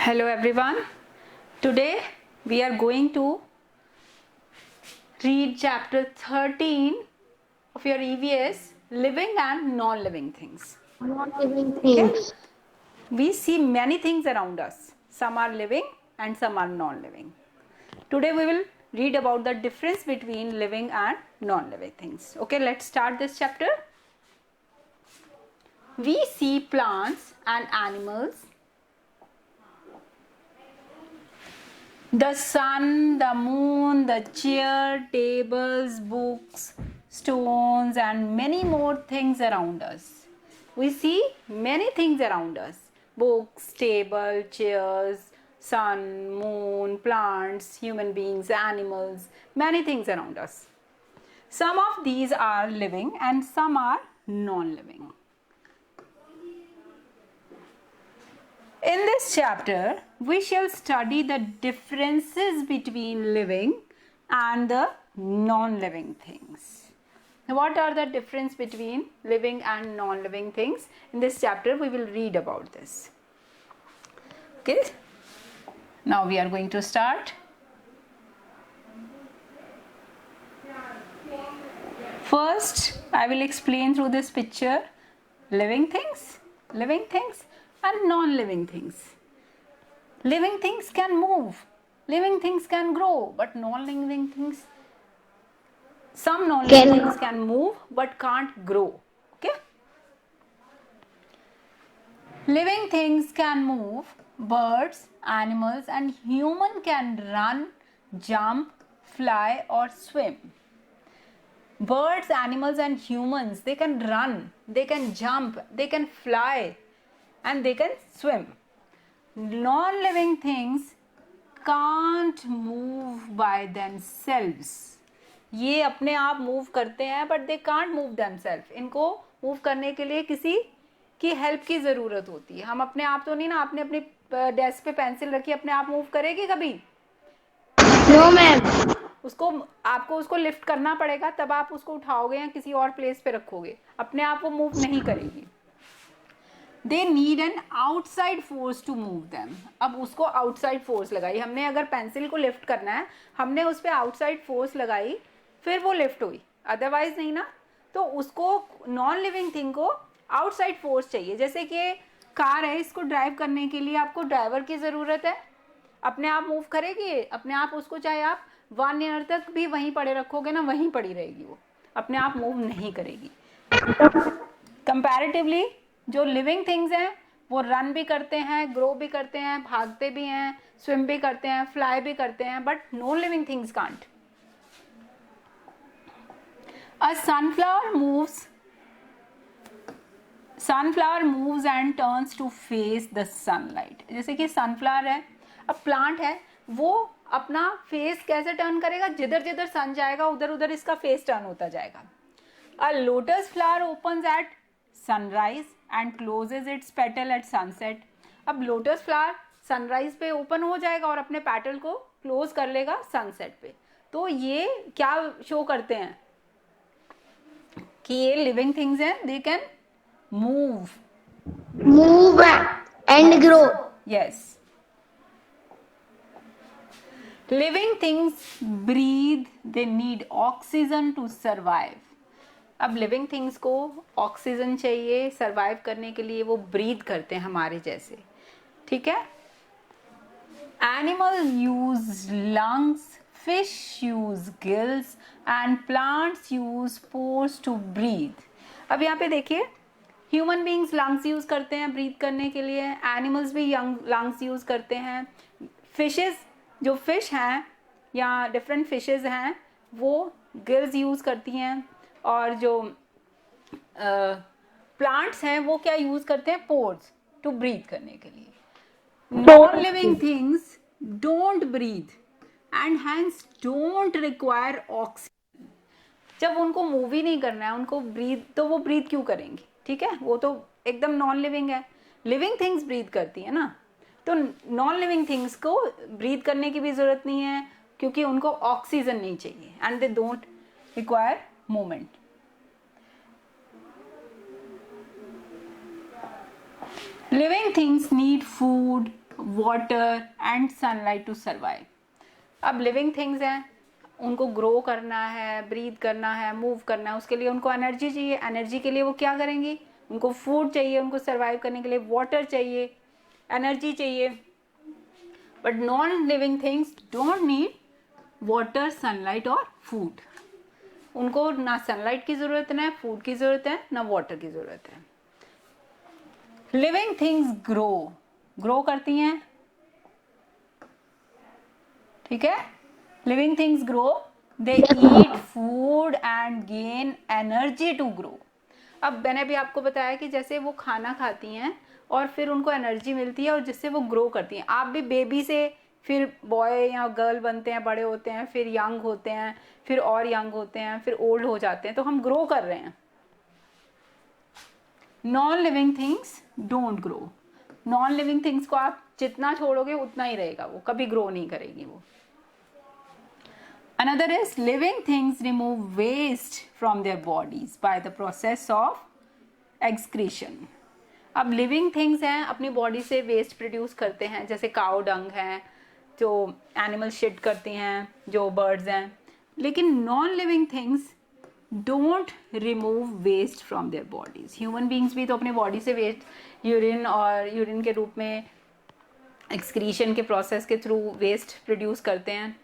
Hello everyone. Today we are going to read chapter 13 of your EVS, living and non-living things. Not living Okay? things. We see many things around us. Some are living and some are non-living. Today we will read about the difference between living and non-living things. Okay, let's start this chapter. We see plants and animals, the sun, the moon, the chair, tables, books, stones, and many more things around us. We see many things around us: books, table, chairs, sun, moon, plants, human beings, animals, many things around us. Some of these are living and some are non-living. In this chapter, we shall study the differences between living and the non-living things. What are the difference between living and non-living things? In this chapter, we will read about this. Okay. Now we are going to start. First, I will explain through this picture living things and non-living things. Living things can move, living things can grow, but non-living things, some non-living things can move but can't grow. Okay? Living things can move, birds, animals, and human can run, jump, fly, or swim. Birds, animals, and humans, they can run, they can jump, they can fly, and they can swim. Non-living things can't move by themselves. ये अपने आप move करते हैं but they can't move themselves. इनको move करने के लिए किसी की हेल्प की ज़रूरत होती है. हम अपने आप तो नहीं ना, आपने अपनी डेस्क पे पेंसिल रखी, अपने आप मूव करेगी कभी? No ma'am. उसको आपको उसको लिफ्ट करना पड़ेगा, तब आप उसको उठाओगे या किसी और प्लेस पे रखोगे. अपने आप वो मूव नहीं करेगी. They need an outside force to move them. अब उसको outside force लगाई हमने. अगर पेंसिल को लिफ्ट करना है, हमने उस पर outside force लगाई, फिर वो लिफ्ट हुई, अदरवाइज नहीं ना. तो उसको नॉन लिविंग थिंग को outside force चाहिए. जैसे कि कार है, इसको ड्राइव करने के लिए आपको ड्राइवर की ज़रूरत है. अपने आप मूव करेगी अपने आप? उसको चाहे आप 1 ईयर तक भी वहीं पड़े रखोगे ना, वहीं पड़ी रहेगी, वो अपने आप मूव नहीं करेगी. कंपैरेटिवली जो लिविंग थिंग्स हैं वो रन भी करते हैं, ग्रो भी करते हैं, भागते भी हैं, स्विम भी करते हैं, फ्लाई भी करते हैं, but no living things can't. A sunflower moves and turns to face the sunlight. जैसे कि सनफ्लावर है, अब प्लांट है, वो अपना फेस कैसे टर्न करेगा? जिधर जिधर सन जाएगा उधर उधर इसका फेस टर्न होता जाएगा. A lotus flower opens at sunrise and closes its petal at sunset. अब लोटस फ्लावर सनराइज पे ओपन हो जाएगा और अपने पेटल को क्लोज कर लेगा सनसेट पे. तो ये क्या शो करते हैं कि ये लिविंग थिंग्स हैं, they can move And grow. Yes. Living things breathe, they need oxygen to survive. अब लिविंग थिंग्स को ऑक्सीजन चाहिए सरवाइव करने के लिए, वो ब्रीथ करते हैं हमारे जैसे. ठीक है? Animals use lungs, fish use gills and plants use pores to breathe. अब यहाँ पे देखिए, ह्यूमन बींग्स लंग्स यूज करते हैं ब्रीथ करने के लिए, एनिमल्स भी लंग्स यूज करते हैं. फिशेस, जो फिश हैं या डिफरेंट फिशेस हैं, वो गिल्स यूज करती हैं. और जो प्लांट्स हैं वो क्या यूज करते हैं? पोर्स टू ब्रीथ करने के लिए. Non living things don't breathe and hens don't require oxygen. जब उनको मूव ही नहीं करना है, उनको ब्रीथ, तो वो ब्रीथ क्यों करेंगी? ठीक है, वो तो एकदम नॉन लिविंग है. लिविंग थिंग्स ब्रीथ करती है ना, तो नॉन लिविंग थिंग्स को ब्रीथ करने की भी जरूरत नहीं है क्योंकि उनको ऑक्सीजन नहीं चाहिए and they don't require movement. Living things need food, water and sunlight to survive. अब लिविंग थिंग्स हैं, उनको ग्रो करना है, ब्रीथ करना है, मूव करना है, उसके लिए उनको एनर्जी चाहिए. एनर्जी के लिए वो क्या करेंगी? उनको फूड चाहिए, उनको सर्वाइव करने के लिए वाटर चाहिए, एनर्जी चाहिए. But non living things don't need water, sunlight और फूड. उनको ना सनलाइट की ज़रूरत है, ना फूड की ज़रूरत है, ना वाटर की ज़रूरत है. लिविंग थिंग्स ग्रो करती हैं, ठीक है. Living things grow, they eat food and gain energy to grow. अब मैंने भी आपको बताया कि जैसे वो खाना खाती हैं और फिर उनको एनर्जी मिलती है और जिससे वो ग्रो करती हैं. आप भी बेबी से फिर बॉय या गर्ल बनते हैं, बड़े होते हैं, फिर यंग होते हैं, फिर और यंग होते हैं, फिर ओल्ड हो जाते हैं, तो हम ग्रो कर रहे हैं. Non living things don't grow. Non living things को आप जितना छोड़ोगे उतना ही रहेगा, वो कभी ग्रो नहीं करेगी वो. Another is living things remove waste from their bodies by the process of excretion. अब लिविंग थिंग्स हैं, अपनी बॉडी से वेस्ट प्रोड्यूस करते हैं, जैसे काउ डंग है जो एनिमल शिट करती हैं, जो बर्ड्स हैं. लेकिन non living things don't remove waste from their bodies. Human beings भी तो अपने बॉडी से वेस्ट यूरिन के रूप में एक्सक्रीशन के प्रोसेस के थ्रू वेस्ट प्रोड्यूस करते हैं.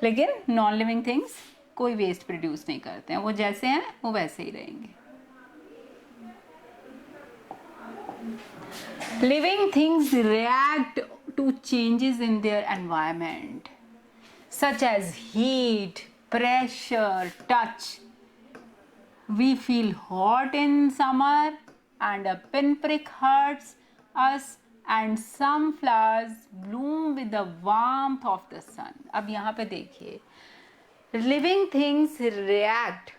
लेकिन नॉन लिविंग थिंग्स कोई वेस्ट प्रोड्यूस नहीं करते हैं, वो जैसे हैं वो वैसे ही रहेंगे. Living things react to changes in their environment such as heat, pressure, touch. We feel hot in summer and a pinprick hurts us and some flowers bloom with the warmth of the sun. अब यहाँ पे देखिए, living things react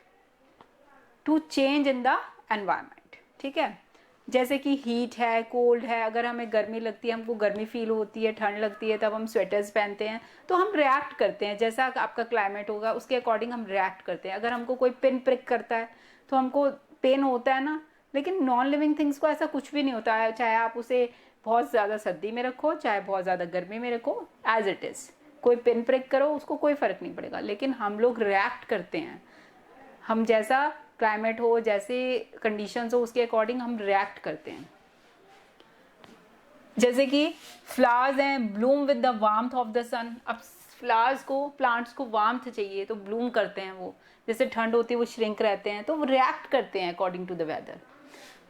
to change in the environment. ठीक है, जैसे कि heat है, cold है, अगर हमें गर्मी लगती है, हमको गर्मी फील होती है, ठंड लगती है, तब हम स्वेटर्स पहनते हैं, तो हम रिएक्ट करते हैं. जैसा आपका क्लाइमेट होगा उसके अकॉर्डिंग हम रिएक्ट करते हैं. अगर हमको कोई पिन प्रिक करता है तो हमको पेन होता है ना. लेकिन नॉन लिविंग थिंग्स को ऐसा कुछ भी नहीं होता है, चाहे आप उसे बहुत ज़्यादा सर्दी में रखो, चाहे बहुत ज़्यादा गर्मी में रखो, एज इट इज़. कोई पिन प्रिक करो, उसको कोई फ़र्क नहीं पड़ेगा. लेकिन हम लोग रिएक्ट करते हैं, हम जैसा क्लाइमेट हो, जैसे कंडीशंस हो, उसके अकॉर्डिंग हम रिएक्ट करते हैं. जैसे कि फ्लावर्स हैं, bloom with the warmth of the sun. अब फ्लावर्स को, प्लांट्स को वार्मथ चाहिए तो ब्लूम करते हैं. वो जैसे ठंड होती है वो श्रिंक रहते हैं, तो वो रिएक्ट करते हैं according to the weather.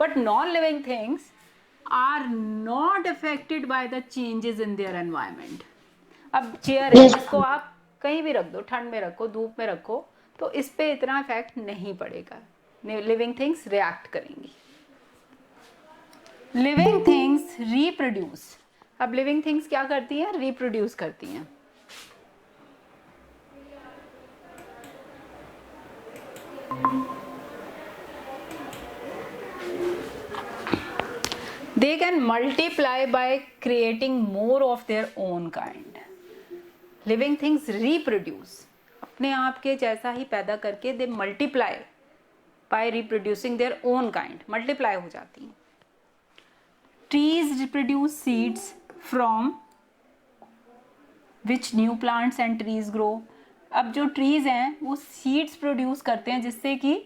But non living things are not affected by the changes in their environment. अब चेयर है, इसको आप कहीं भी रख दो, ठंड में रखो, धूप में रखो, तो इस पे इतना इफेक्ट नहीं पड़ेगा. लिविंग थिंग्स रिएक्ट करेंगी. Living things reproduce. अब लिविंग थिंग्स क्या करती हैं? रिप्रोड्यूस करती हैं. They can multiply by creating more of their own kind. Living things reproduce. अपने आप के जैसा ही पैदा करके they multiply by reproducing their own kind. Multiply हो जाती हैं. Trees reproduce seeds from which new plants and trees grow. अब जो trees हैं वो seeds produce करते हैं जिससे कि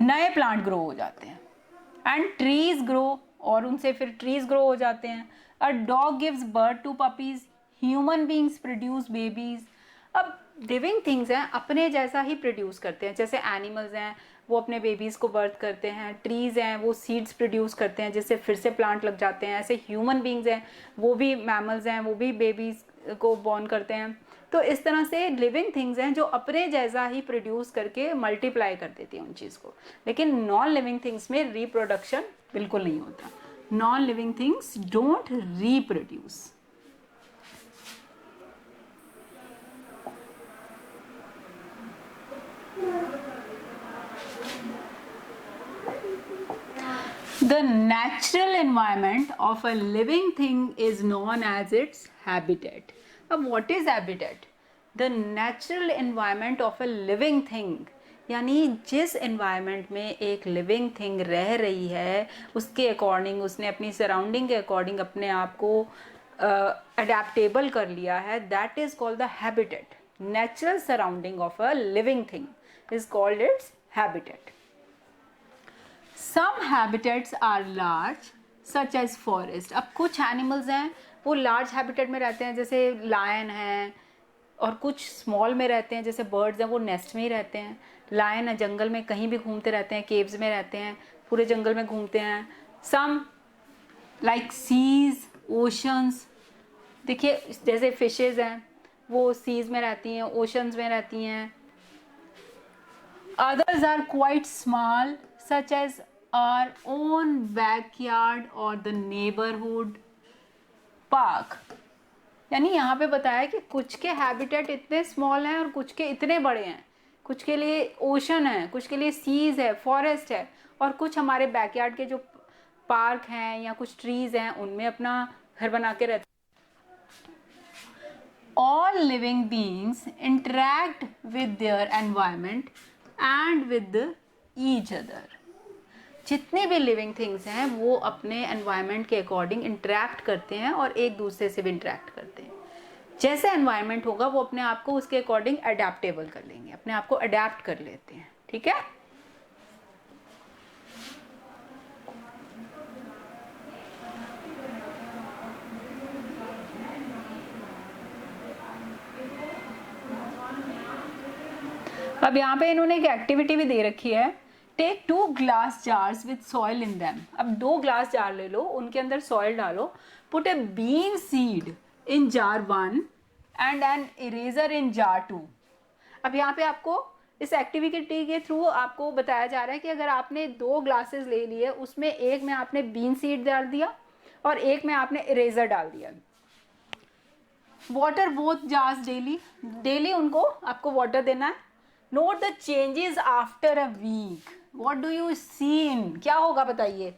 नए प्लांट ग्रो हो जाते हैं. एंड ट्रीज ग्रो, और उनसे फिर ट्रीज ग्रो हो जाते हैं. A dog gives birth to puppies, human beings produce babies. अब लिविंग थिंग्स हैं, अपने जैसा ही प्रोड्यूस करते हैं. जैसे एनिमल्स हैं वो अपने बेबीज को बर्थ करते हैं, ट्रीज हैं वो सीड्स प्रोड्यूस करते हैं जिससे फिर से प्लांट लग जाते हैं. ऐसे ह्यूमन बींग्स हैं, वो भी मैमल्स हैं, वो भी बेबीज को बॉर्न करते हैं. तो इस तरह से लिविंग थिंग्स हैं जो अपने जैसा ही प्रोड्यूस करके मल्टीप्लाई कर देती हैं उन चीज़ को. लेकिन नॉन लिविंग थिंग्स में रिप्रोडक्शन बिल्कुल नहीं होता. Non living things don't reproduce. The natural environment of a living thing is known as its habitat. अब what is habitat? The natural environment of a living thing, यानी जिस environment में एक living thing रह रही है उसके अकॉर्डिंग उसने अपनी सराउंडिंग के अकॉर्डिंग अपने आप को अडेप्टेबल कर लिया है, that is called the habitat. Natural surrounding of a living thing is called its habitat. Some habitats are large such as forest. अब कुछ एनिमल्स हैं वो लार्ज हैबिटेट में रहते हैं, जैसे लायन है, और कुछ स्मॉल में रहते हैं, जैसे बर्ड्स हैं वो नेस्ट में ही रहते हैं. लायन है जंगल में कहीं भी घूमते रहते हैं, केव्स में रहते हैं, पूरे जंगल में घूमते हैं. सम लाइक सीज, ओशंस, देखिए जैसे फिशेज हैं वो सीज में रहती हैं, ओशंस में रहती हैं. Others are quite small, such as our own backyard or the neighborhood park. यानी यहाँ पे बताया कि कुछ के हैबिटेट इतने स्मॉल हैं और कुछ के इतने बड़े हैं. कुछ के लिए ओशन है, कुछ के लिए सीज है, फॉरेस्ट है, और कुछ हमारे बैकयार्ड के जो पार्क हैं या कुछ ट्रीज हैं उनमें अपना घर बना के रहते हैं. All living beings interact with their environment and with each other. जितने भी लिविंग थिंग्स हैं वो अपने एनवायरनमेंट के अकॉर्डिंग इंटरेक्ट करते हैं और एक दूसरे से भी इंटरेक्ट करते हैं. जैसे एनवायरनमेंट होगा वो अपने आप को उसके अकॉर्डिंग अडेप्टेबल कर लेंगे, अपने आप को अडेप्ट कर लेते हैं. ठीक है. अब यहाँ पे इन्होंने एक एक्टिविटी भी दे रखी है. Take 2 glass jars with soil in them. अब 2 ग्लास जार ले लो, उनके अंदर सॉइल डालो. Put a bean seed in jar 1 and an eraser in jar 2. अब यहाँ पे आपको इस एक्टिविटी के थ्रू आपको बताया जा रहा है कि अगर आपने 2 ग्लासेस ले लिए, उसमें एक में आपने बीन सीड डाल दिया और एक में आपने इरेजर डाल दिया. Water both jars daily. Daily उनको आपको वाटर देना है. Note the changes after a week. What do you see in. क्या होगा बताइए,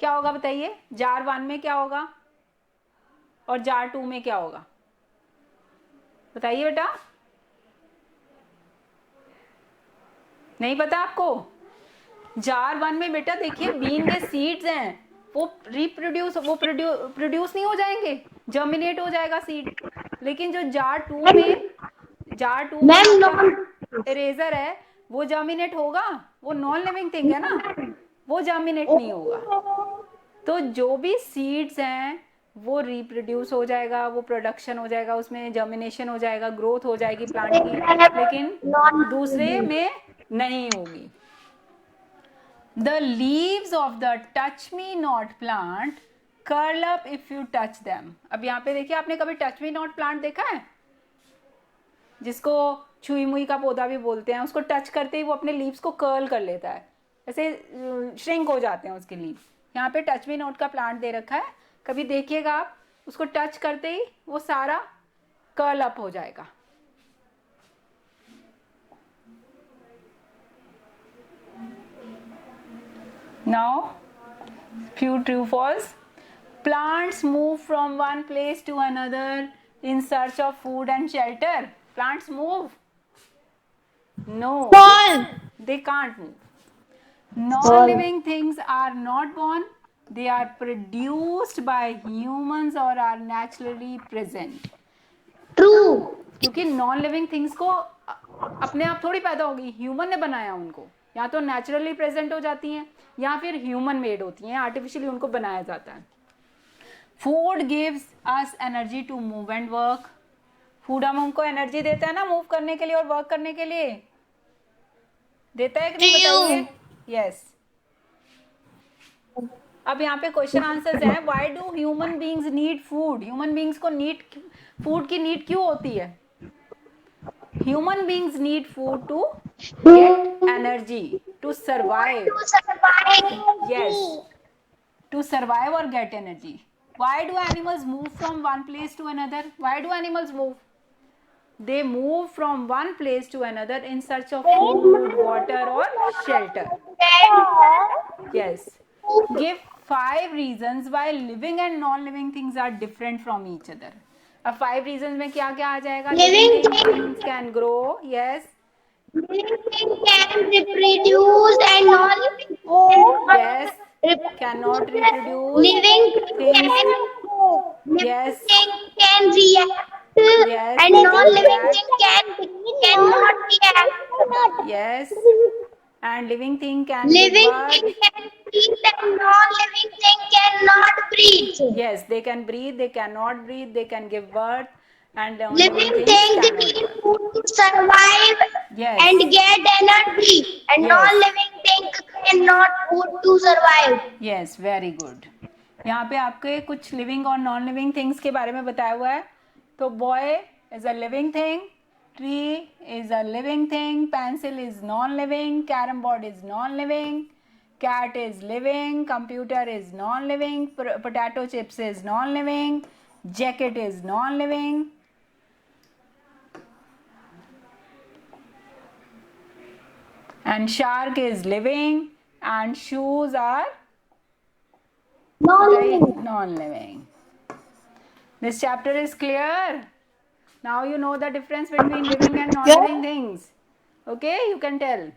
क्या होगा बताइए. जार 1 में क्या होगा और जार 2 में क्या होगा बताइए बेटा. नहीं पता आपको. जार 1 में बेटा देखिए बीन के सीड्स हैं, वो प्रोड्यूस नहीं हो जाएंगे, जर्मिनेट हो जाएगा सीड. लेकिन जो जार 2 में इरेजर है वो जर्मिनेट होगा, वो नॉन लिविंग थिंग है ना, वो जर्मिनेट नहीं होगा. तो जो भी सीड्स हैं वो रिप्रोड्यूस हो जाएगा, वो प्रोडक्शन हो जाएगा, उसमें जर्मिनेशन हो जाएगा, ग्रोथ हो जाएगी प्लांट की, लेकिन दूसरे में नहीं होगी. The leaves of the touch me not plant curl up if you touch them. अब यहाँ पे देखिए, आपने कभी टच मी नॉट प्लांट देखा है, जिसको छुई मुई का पौधा भी बोलते हैं. उसको टच करते ही वो अपने लीव्स को कर्ल कर लेता है, ऐसे श्रिंक हो जाते हैं उसके लीव्स. यहाँ पे टच मी नॉट का प्लांट दे रखा है, कभी देखिएगा आप, उसको टच करते ही वो सारा कर्ल अप हो जाएगा. Now, few true false. Plants move from one place to another in search of food and shelter. Plants move. No, they can't move. Non-living things are not born. They are produced by humans or are naturally present. True. क्योंकि non living things को अपने आप थोड़ी पैदा होगी, human ने बनाया उनको. या तो नेचुरली प्रेजेंट हो जाती हैं या फिर ह्यूमन मेड होती हैं, आर्टिफिशियली उनको बनाया जाता है. Food gives us energy to move and work. Food हमको एनर्जी देता है ना मूव करने के लिए और वर्क करने के लिए, देता है कि नहीं बताइए. यस. अब यहाँ पे क्वेश्चन आंसर्स हैं. Why do human beings need food. Human beings को नीड, फूड की नीड क्यों होती है. Human beings need food to get energy to survive. Yes, to survive or get energy. Why do animals move from one place to another? Why do animals move? They move from one place to another in search of food, water or shelter. Yes. Give 5 reasons why living and non-living things are different from each other. अब 5 reasons में क्या क्या आ जाएगा. Living things can grow. Yes. Living thing can reproduce and non-living Yes, cannot reproduce. living Things, can living yes, thing can react yes, and they can non-living react. thing cannot react. Yes, and living thing can give Living birth. thing can breathe and non-living thing cannot breathe. Yes, they can breathe, they cannot breathe, they can give birth, and non-living Living things things cannot need birth. food to survive Yes, and get energy, and yes, non-living things cannot food to survive. yes, very good. यहाँ पे आपके कुछ living और non living things के बारे में बताया हुआ है. तो boy is a living thing, tree is a living thing, pencil is non living, carrom board is non living, cat is living, computer is non living, potato chips is non living, jacket is non living, and shark is living, and shoes are Non-living. non-living. This chapter is clear. Now you know the difference between living and non-living things. Okay, you can tell.